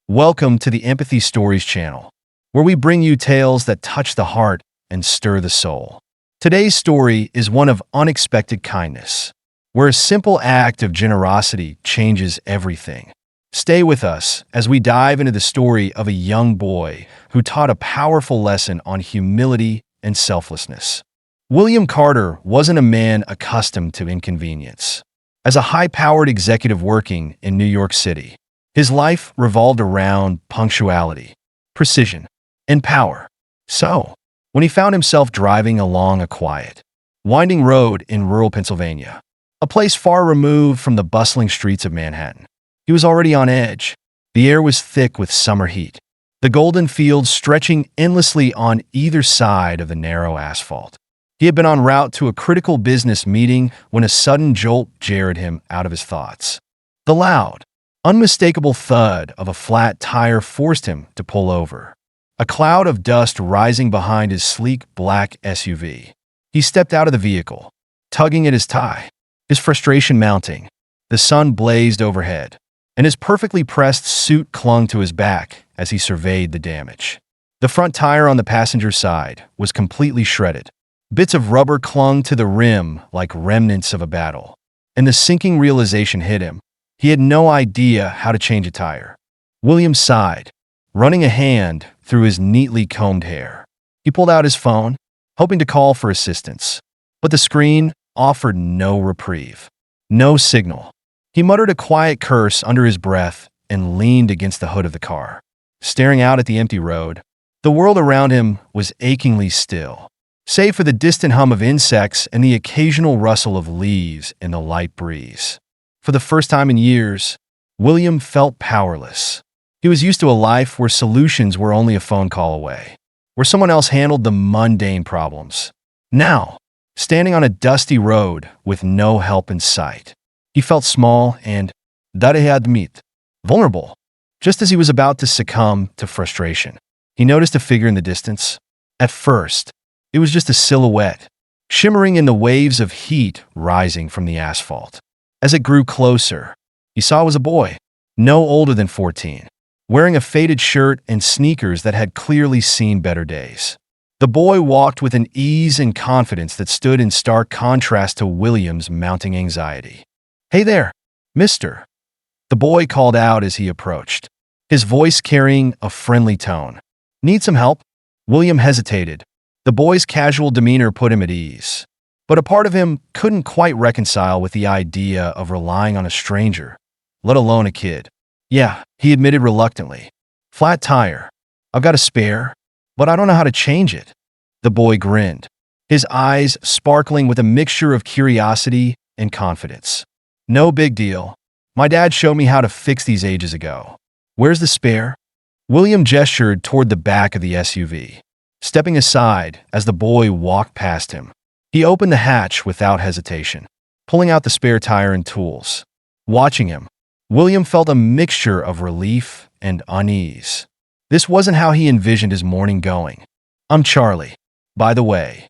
Welcome to the Empathy Stories channel, where we bring you tales that touch the heart and stir the soul. Today's story is one of unexpected kindness, where a simple act of generosity changes everything. Stay with us as we dive into the story of a young boy who taught a powerful lesson on humility and selflessness. William Carter wasn't a man accustomed to inconvenience. As a high-powered executive working in New York City, his life revolved around punctuality, precision, and power. So, when he found himself driving along a quiet, winding road in rural Pennsylvania, a place far removed from the bustling streets of Manhattan, he was already on edge. The air was thick with summer heat, the golden fields stretching endlessly on either side of the narrow asphalt. He had been en route to a critical business meeting when a sudden jolt jarred him out of his thoughts. The loud, unmistakable thud of a flat tire forced him to pull over, a cloud of dust rising behind his sleek black SUV. He stepped out of the vehicle, tugging at his tie, his frustration mounting. The sun blazed overhead, and his perfectly pressed suit clung to his back as he surveyed the damage. The front tire on the passenger side was completely shredded. Bits of rubber clung to the rim like remnants of a battle, and the sinking realization hit him. He had no idea how to change a tire. William sighed, running a hand through his neatly combed hair. He pulled out his phone, hoping to call for assistance, but the screen offered no reprieve, no signal. He muttered a quiet curse under his breath and leaned against the hood of the car. Staring out at the empty road, the world around him was achingly still, save for the distant hum of insects and the occasional rustle of leaves in the light breeze. For the first time in years, William felt powerless. He was used to a life where solutions were only a phone call away, where someone else handled the mundane problems. Now, standing on a dusty road with no help in sight, he felt small and, vulnerable. Just as he was about to succumb to frustration, he noticed a figure in the distance. At first, it was just a silhouette, shimmering in the waves of heat rising from the asphalt. As it grew closer, he saw it was a boy, no older than 14, wearing a faded shirt and sneakers that had clearly seen better days. The boy walked with an ease and confidence that stood in stark contrast to William's mounting anxiety. "Hey there, mister," the boy called out as he approached, his voice carrying a friendly tone. "Need some help?" William hesitated. The boy's casual demeanor put him at ease, but a part of him couldn't quite reconcile with the idea of relying on a stranger, let alone a kid. "Yeah," he admitted reluctantly. "Flat tire. I've got a spare, but I don't know how to change it." The boy grinned, his eyes sparkling with a mixture of curiosity and confidence. "No big deal. My dad showed me how to fix these ages ago. Where's the spare?" William gestured toward the back of the SUV, stepping aside as the boy walked past him. He opened the hatch without hesitation, pulling out the spare tire and tools. Watching him, William felt a mixture of relief and unease. This wasn't how he envisioned his morning going. "I'm Charlie, by the way,"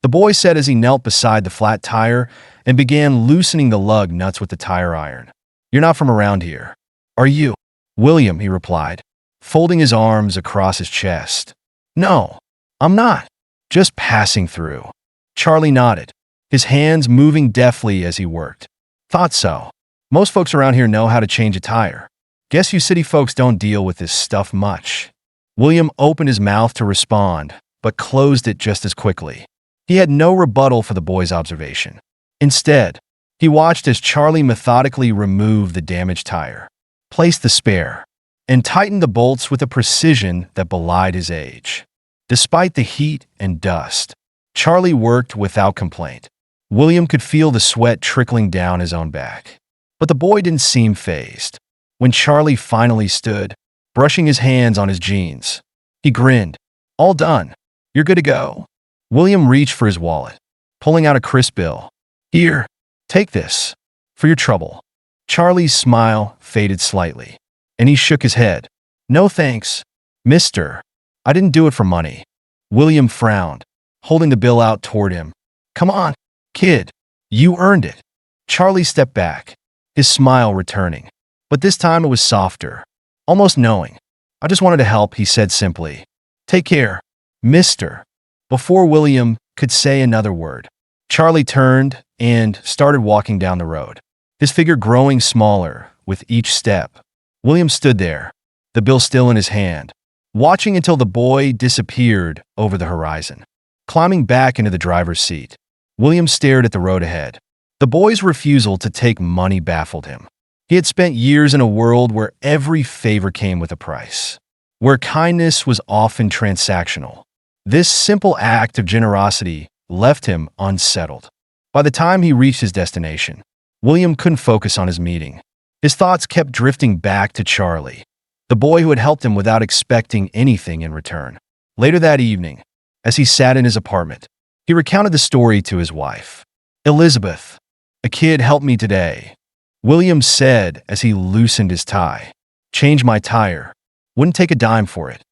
the boy said as he knelt beside the flat tire and began loosening the lug nuts with the tire iron. "You're not from around here, are you?" "William," he replied, folding his arms across his chest. "No, I'm not. Just passing through." Charlie nodded, his hands moving deftly as he worked. "Thought so. Most folks around here know how to change a tire. Guess you city folks don't deal with this stuff much." William opened his mouth to respond, but closed it just as quickly. He had no rebuttal for the boy's observation. Instead, he watched as Charlie methodically removed the damaged tire, placed the spare, and tightened the bolts with a precision that belied his age. Despite the heat and dust, Charlie worked without complaint. William could feel the sweat trickling down his own back. But the boy didn't seem fazed. When Charlie finally stood, brushing his hands on his jeans, he grinned. "All done. You're good to go." William reached for his wallet, pulling out a crisp bill. "Here, take this, for your trouble." Charlie's smile faded slightly, and he shook his head. "No thanks, mister. I didn't do it for money." William frowned, holding the bill out toward him. "Come on, kid. You earned it." Charlie stepped back, his smile returning. But this time it was softer, almost knowing. "I just wanted to help," he said simply. "Take care, mister." Before William could say another word, Charlie turned and started walking down the road, his figure growing smaller with each step. William stood there, the bill still in his hand, watching until the boy disappeared over the horizon. Climbing back into the driver's seat, William stared at the road ahead. The boy's refusal to take money baffled him. He had spent years in a world where every favor came with a price, where kindness was often transactional. This simple act of generosity left him unsettled. By the time he reached his destination, William couldn't focus on his meeting. His thoughts kept drifting back to Charlie, the boy who had helped him without expecting anything in return. Later that evening, as he sat in his apartment, he recounted the story to his wife. "Elizabeth, a kid helped me today," William said as he loosened his tie. "Changed my tire. Wouldn't take a dime for it."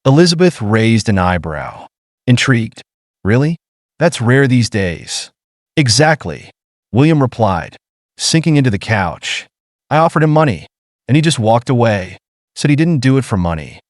Elizabeth raised an eyebrow, intrigued. "Really? That's rare these days." "Exactly," William replied, sinking into the couch. "I offered him money, and he just walked away. Said he didn't do it for money."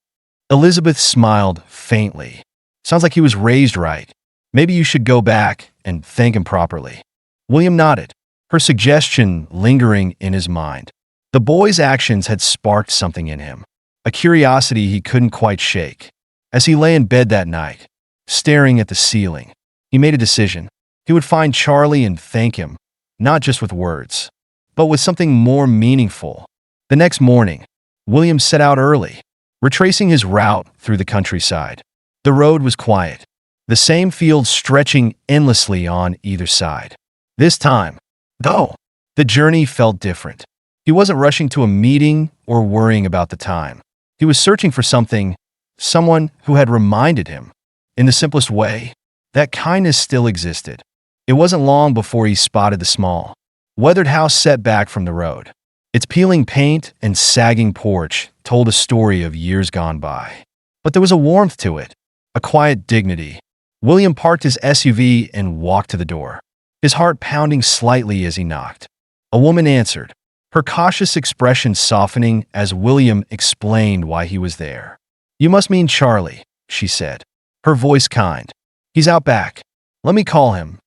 Elizabeth smiled faintly. "Sounds like he was raised right. Maybe you should go back and thank him properly." William nodded, her suggestion lingering in his mind. The boy's actions had sparked something in him, a curiosity he couldn't quite shake. As he lay in bed that night, staring at the ceiling, he made a decision. He would find Charlie and thank him, not just with words, but with something more meaningful. The next morning, William set out early, retracing his route through the countryside. The road was quiet, the same fields stretching endlessly on either side. This time, though, the journey felt different. He wasn't rushing to a meeting or worrying about the time. He was searching for something, someone who had reminded him, in the simplest way, that kindness still existed. It wasn't long before he spotted the small, weathered house set back from the road. Its peeling paint and sagging porch told a story of years gone by. But there was a warmth to it, a quiet dignity. William parked his SUV and walked to the door, his heart pounding slightly as he knocked. A woman answered, her cautious expression softening as William explained why he was there. "You must mean Charlie," she said, her voice kind. "He's out back. Let me call him."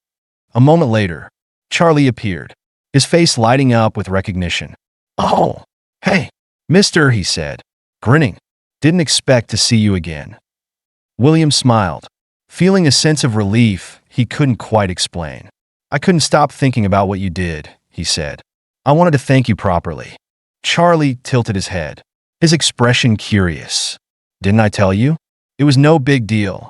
A moment later, Charlie appeared, his face lighting up with recognition. "Oh, hey, mister," he said, grinning. "Didn't expect to see you again." William smiled, feeling a sense of relief he couldn't quite explain. "I couldn't stop thinking about what you did," he said. "I wanted to thank you properly." Charlie tilted his head, his expression curious. "Didn't I tell you? It was no big deal."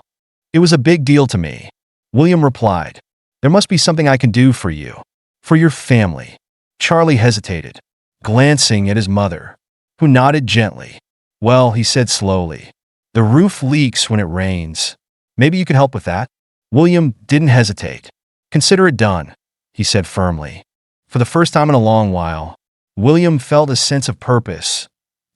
"It was a big deal to me," William replied. "There must be something I can do for you, for your family." Charlie hesitated, glancing at his mother, who nodded gently. "Well," he said slowly, "the roof leaks when it rains. Maybe you could help with that?" William didn't hesitate. "Consider it done," he said firmly. For the first time in a long while, William felt a sense of purpose,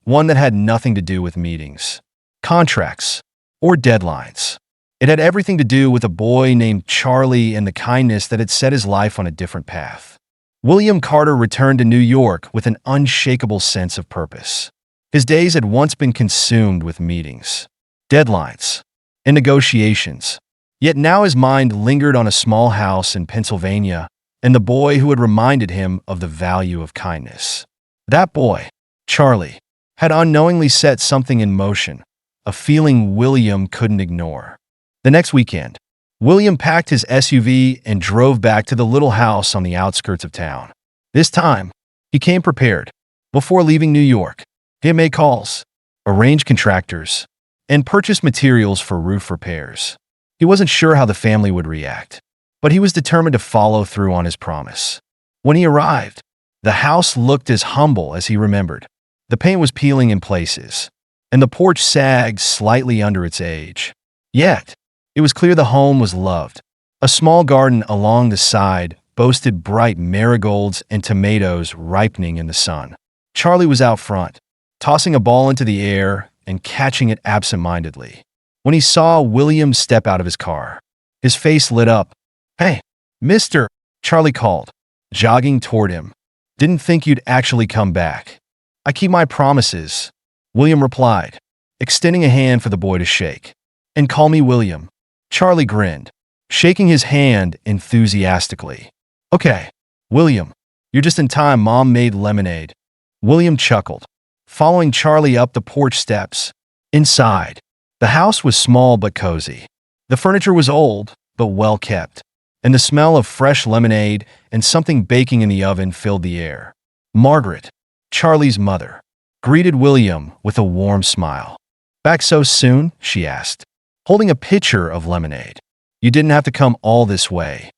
one that had nothing to do with meetings, contracts, or deadlines. It had everything to do with a boy named Charlie and the kindness that had set his life on a different path. William Carter returned to New York with an unshakable sense of purpose. His days had once been consumed with meetings, deadlines, and negotiations. Yet now his mind lingered on a small house in Pennsylvania and the boy who had reminded him of the value of kindness. That boy, Charlie, had unknowingly set something in motion, a feeling William couldn't ignore. The next weekend, William packed his SUV and drove back to the little house on the outskirts of town. This time, he came prepared. Before leaving New York, he had made calls, arranged contractors, and purchased materials for roof repairs. He wasn't sure how the family would react, but he was determined to follow through on his promise. When he arrived, the house looked as humble as he remembered. The paint was peeling in places, and the porch sagged slightly under its age. Yet, it was clear the home was loved. A small garden along the side boasted bright marigolds and tomatoes ripening in the sun. Charlie was out front, tossing a ball into the air and catching it absent-mindedly. When he saw William step out of his car, his face lit up. "Hey, mister," Charlie called, jogging toward him. "Didn't think you'd actually come back." "I keep my promises," William replied, extending a hand for the boy to shake. And call me William. Charlie grinned, shaking his hand enthusiastically. Okay, William, you're just in time. Mom made lemonade. William chuckled, following Charlie up the porch steps. Inside, the house was small but cozy. The furniture was old but well kept, and the smell of fresh lemonade and something baking in the oven filled the air. Margaret, Charlie's mother, greeted William with a warm smile. Back so soon? She asked, holding a pitcher of lemonade. You didn't have to come all this way.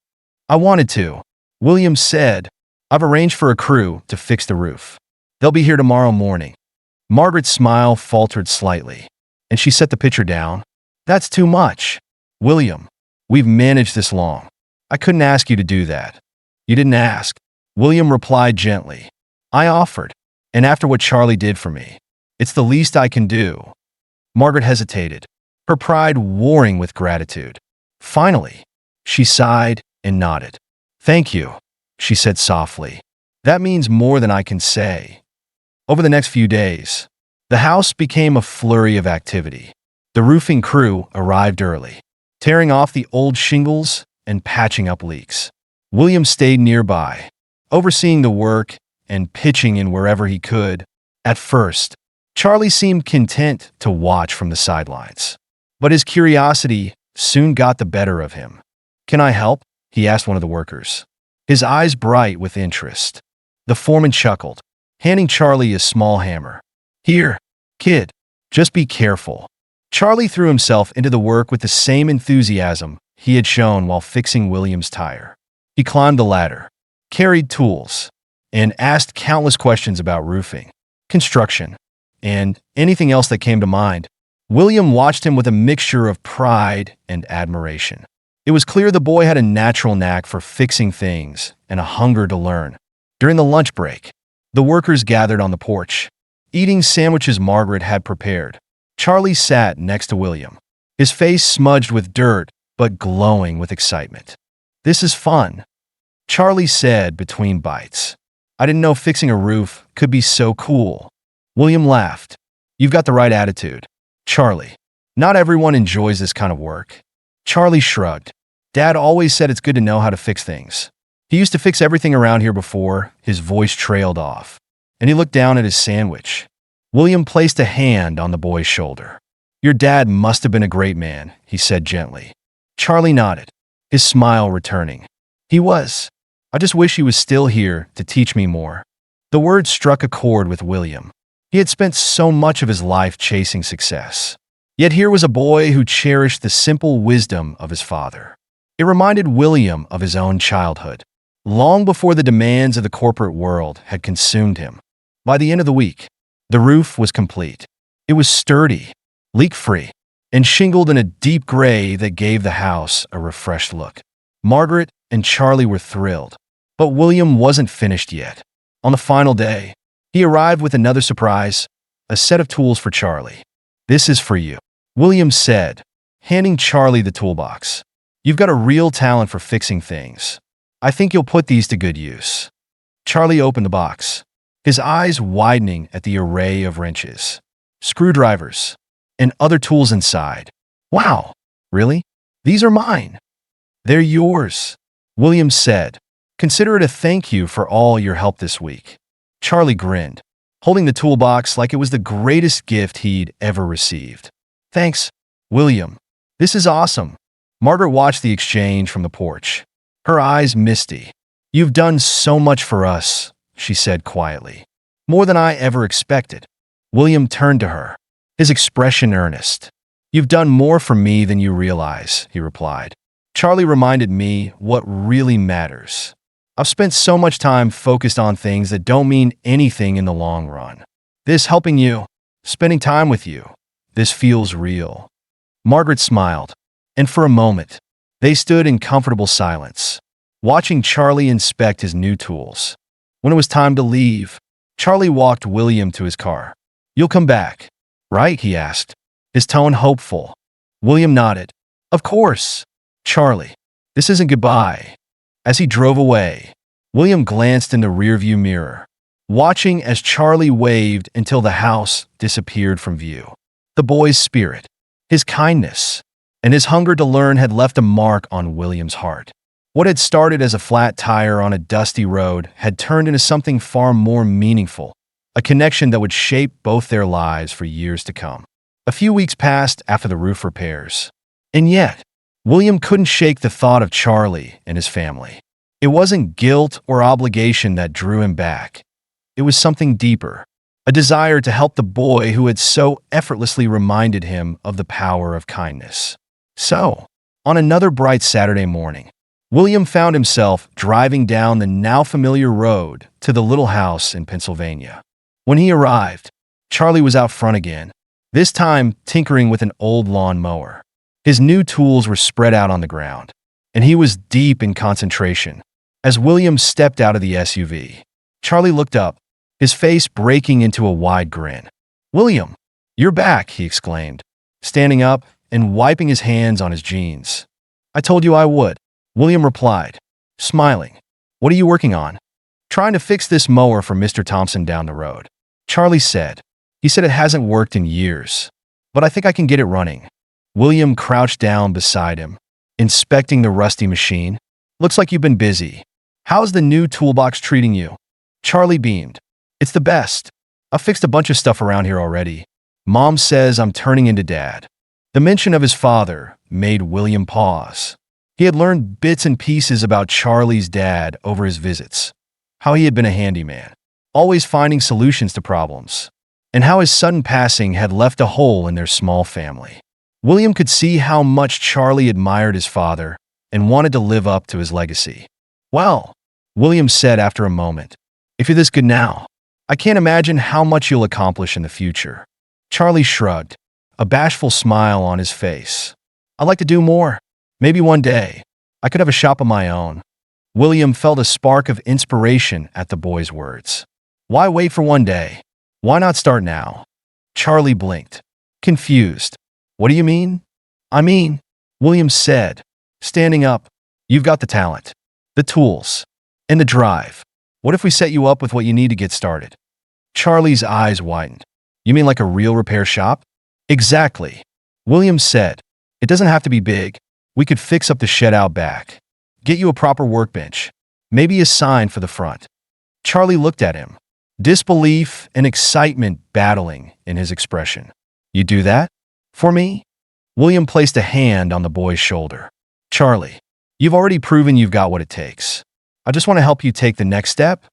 I wanted to, William said. I've arranged for a crew to fix the roof. They'll be here tomorrow morning. Margaret's smile faltered slightly, and she set the pitcher down. That's too much. William, we've managed this long. I couldn't ask you to do that. You didn't ask. William replied gently. I offered, and after what Charlie did for me, it's the least I can do. Margaret hesitated, her pride warring with gratitude. Finally, she sighed and nodded. Thank you, she said softly. That means more than I can say. Over the next few days, the house became a flurry of activity. The roofing crew arrived early, tearing off the old shingles and patching up leaks. William stayed nearby, overseeing the work and pitching in wherever he could. At first, Charlie seemed content to watch from the sidelines, but his curiosity soon got the better of him. Can I help? He asked one of the workers, his eyes bright with interest. The foreman chuckled, handing Charlie a small hammer. Here, kid, just be careful. Charlie threw himself into the work with the same enthusiasm he had shown while fixing William's tire. He climbed the ladder, carried tools, and asked countless questions about roofing, construction, and anything else that came to mind. William watched him with a mixture of pride and admiration. It was clear the boy had a natural knack for fixing things and a hunger to learn. During the lunch break, the workers gathered on the porch, eating sandwiches Margaret had prepared. Charlie sat next to William, his face smudged with dirt but glowing with excitement. This is fun, Charlie said between bites. I didn't know fixing a roof could be so cool. William laughed. You've got the right attitude, Charlie. Not everyone enjoys this kind of work. Charlie shrugged. Dad always said it's good to know how to fix things. He used to fix everything around here before. His voice trailed off, and he looked down at his sandwich. William placed a hand on the boy's shoulder. Your dad must have been a great man, he said gently. Charlie nodded, his smile returning. He was. I just wish he was still here to teach me more. The words struck a chord with William. He had spent so much of his life chasing success. Yet here was a boy who cherished the simple wisdom of his father. It reminded William of his own childhood, long before the demands of the corporate world had consumed him. By the end of the week, the roof was complete. It was sturdy, leak-free, and shingled in a deep gray that gave the house a refreshed look. Margaret and Charlie were thrilled, but William wasn't finished yet. On the final day, he arrived with another surprise, a set of tools for Charlie. This is for you, William said, handing Charlie the toolbox. You've got a real talent for fixing things. I think you'll put these to good use. Charlie opened the box, his eyes widening at the array of wrenches, screwdrivers, and other tools inside. Wow, really? These are mine. They're yours, William said. Consider it a thank you for all your help this week. Charlie grinned, holding the toolbox like it was the greatest gift he'd ever received. Thanks, William. This is awesome. Margaret watched the exchange from the porch, her eyes misty. You've done so much for us, she said quietly. More than I ever expected. William turned to her, his expression earnest. You've done more for me than you realize, he replied. Charlie reminded me what really matters. I've spent so much time focused on things that don't mean anything in the long run. This helping you, spending time with you, this feels real. Margaret smiled, and for a moment, they stood in comfortable silence, watching Charlie inspect his new tools. When it was time to leave, Charlie walked William to his car. You'll come back, right? He asked, his tone hopeful. William nodded. Of course. Charlie, this isn't goodbye. As he drove away, William glanced in the rearview mirror, watching as Charlie waved until the house disappeared from view. The boy's spirit, his kindness, and his hunger to learn had left a mark on William's heart. What had started as a flat tire on a dusty road had turned into something far more meaningful, a connection that would shape both their lives for years to come. A few weeks passed after the roof repairs. And yet, William couldn't shake the thought of Charlie and his family. It wasn't guilt or obligation that drew him back. It was something deeper, a desire to help the boy who had so effortlessly reminded him of the power of kindness. So, on another bright Saturday morning, William found himself driving down the now familiar road to the little house in Pennsylvania. When he arrived, Charlie was out front again, this time tinkering with an old lawn mower. His new tools were spread out on the ground, and he was deep in concentration. As William stepped out of the SUV, Charlie looked up, his face breaking into a wide grin. "William, you're back," he exclaimed, standing up and wiping his hands on his jeans. "I told you I would," William replied, smiling. "What are you working on?" "Trying to fix this mower for Mr. Thompson down the road," Charlie said. "He said it hasn't worked in years, but I think I can get it running." William crouched down beside him, inspecting the rusty machine. "Looks like you've been busy. How's the new toolbox treating you?" Charlie beamed. "It's the best. I've fixed a bunch of stuff around here already. Mom says I'm turning into Dad." The mention of his father made William pause. He had learned bits and pieces about Charlie's dad over his visits, how he had been a handyman, always finding solutions to problems, and how his sudden passing had left a hole in their small family. William could see how much Charlie admired his father and wanted to live up to his legacy. "Well," William said after a moment, "if you're this good now, I can't imagine how much you'll accomplish in the future." Charlie shrugged, a bashful smile on his face. "I'd like to do more. Maybe one day, I could have a shop of my own." William felt a spark of inspiration at the boy's words. Why wait for one day? Why not start now? Charlie blinked, confused. "What do you mean?" "I mean," William said, standing up, "you've got the talent, the tools, and the drive. What if we set you up with what you need to get started?" Charlie's eyes widened. "You mean like a real repair shop?" "Exactly," William said. "It doesn't have to be big. We could fix up the shed out back, get you a proper workbench, maybe a sign for the front." Charlie looked at him, disbelief and excitement battling in his expression. "You do that? For me?" William placed a hand on the boy's shoulder. "Charlie, you've already proven you've got what it takes. I just want to help you take the next step."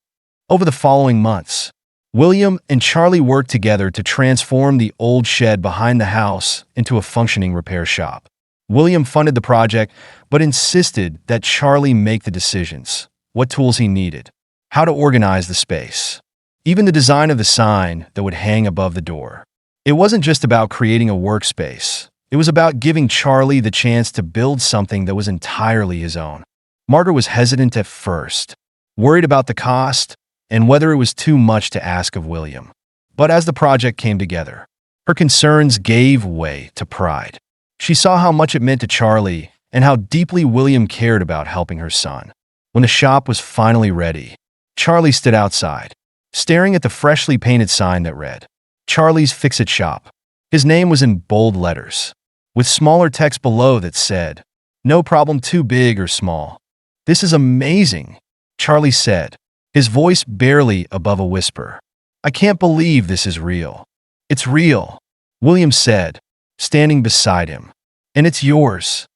Over the following months, William and Charlie worked together to transform the old shed behind the house into a functioning repair shop. William funded the project, but insisted that Charlie make the decisions, what tools he needed, how to organize the space, even the design of the sign that would hang above the door. It wasn't just about creating a workspace. It was about giving Charlie the chance to build something that was entirely his own. Margaret was hesitant at first, worried about the cost and whether it was too much to ask of William. But as the project came together, her concerns gave way to pride. She saw how much it meant to Charlie and how deeply William cared about helping her son. When the shop was finally ready, Charlie stood outside, staring at the freshly painted sign that read, "Charlie's Fix-It Shop." His name was in bold letters, with smaller text below that said, "No problem too big or small." "This is amazing," Charlie said, his voice barely above a whisper. "I can't believe this is real." "It's real," William said, standing beside him. "And it's yours."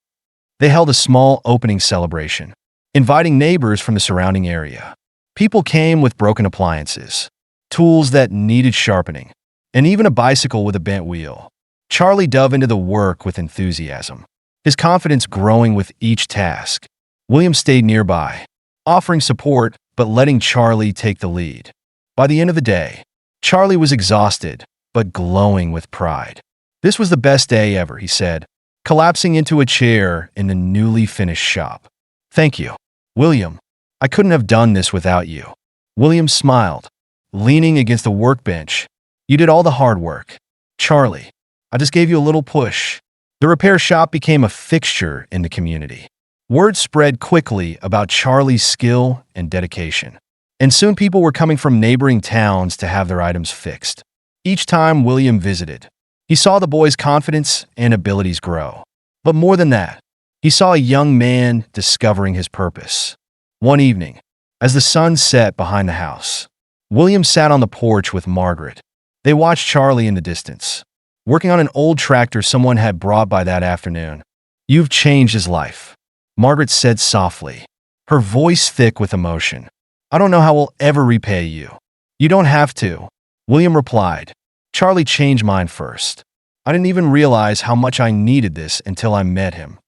They held a small opening celebration, inviting neighbors from the surrounding area. People came with broken appliances, tools that needed sharpening, and even a bicycle with a bent wheel. Charlie dove into the work with enthusiasm, his confidence growing with each task. William stayed nearby, offering support but letting Charlie take the lead. By the end of the day, Charlie was exhausted but glowing with pride. "This was the best day ever," he said, collapsing into a chair in the newly finished shop. "Thank you, William. I couldn't have done this without you." William smiled, leaning against the workbench. "You did all the hard work, Charlie. I just gave you a little push." The repair shop became a fixture in the community. Word spread quickly about Charlie's skill and dedication. And soon people were coming from neighboring towns to have their items fixed. Each time William visited, he saw the boy's confidence and abilities grow. But more than that, he saw a young man discovering his purpose. One evening, as the sun set behind the house, William sat on the porch with Margaret. They watched Charlie in the distance, working on an old tractor someone had brought by that afternoon. "You've changed his life," Margaret said softly, her voice thick with emotion. "I don't know how we'll ever repay you." "You don't have to," William replied. "Charlie changed mine first. I didn't even realize how much I needed this until I met him."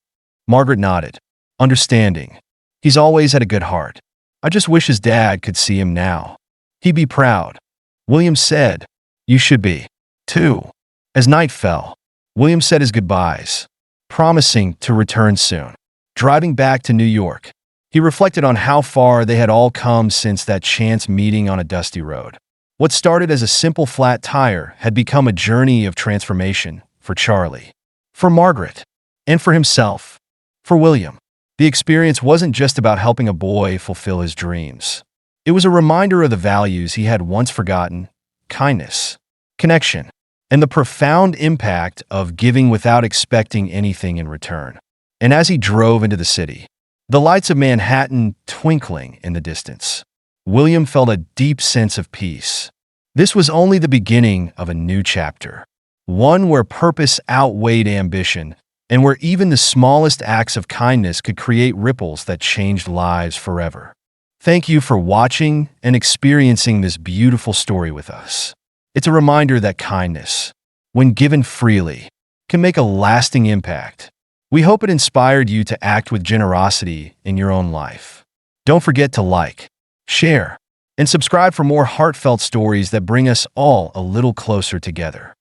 Margaret nodded, understanding. "He's always had a good heart. I just wish his dad could see him now. He'd be proud." William said, "You should be, too." As night fell, William said his goodbyes, promising to return soon. Driving back to New York, he reflected on how far they had all come since that chance meeting on a dusty road. What started as a simple flat tire had become a journey of transformation for Charlie, for Margaret, and for himself. For William, the experience wasn't just about helping a boy fulfill his dreams. It was a reminder of the values he had once forgotten: kindness, connection, and the profound impact of giving without expecting anything in return. And as he drove into the city, the lights of Manhattan twinkling in the distance, William felt a deep sense of peace. This was only the beginning of a new chapter, one where purpose outweighed ambition, and where even the smallest acts of kindness could create ripples that changed lives forever. Thank you for watching and experiencing this beautiful story with us. It's a reminder that kindness, when given freely, can make a lasting impact. We hope it inspired you to act with generosity in your own life. Don't forget to like, share, and subscribe for more heartfelt stories that bring us all a little closer together.